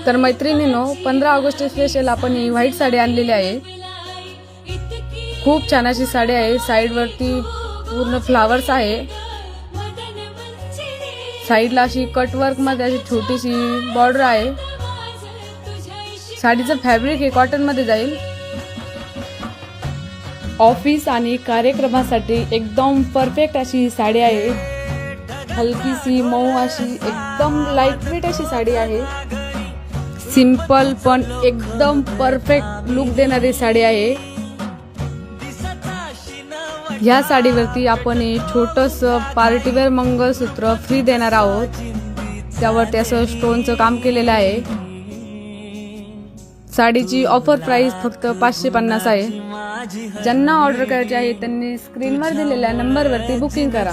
तर मैत्रिणींनो, 15 August special आपण ही व्हाईट साडी आणलेली आहे. खूप छान अशी साडी आहे. साइड वरती पूर्ण फ्लावर्स आहे. साइडला अशी कट वर्क मध्ये अशी छोटीशी बॉर्डर आहे. साडीचं फॅब्रिक हे कॉटन मध्ये जाईल. ऑफिस आणि कार्यक्रमासाठी एकदम परफेक्ट अशी ही साडी आहे. हलकीशी मऊ अशी एकदम लाईट वेट अशी साडी आहे. सिंपल पण एकदम परफेक्ट लुक देणारी साडी आहे. ह्या साडीवरती आपण छोटंसं पार्टीवेअर मंगळसूत्र फ्री देणार आहोत. त्यावरती असं स्टोनचं काम केलेलं आहे. साडीची ऑफर प्राइस फक्त 550 आहे. ज्यांना ऑर्डर करायची आहे त्यांनी स्क्रीनवर दिलेल्या नंबरवरती बुकिंग करा.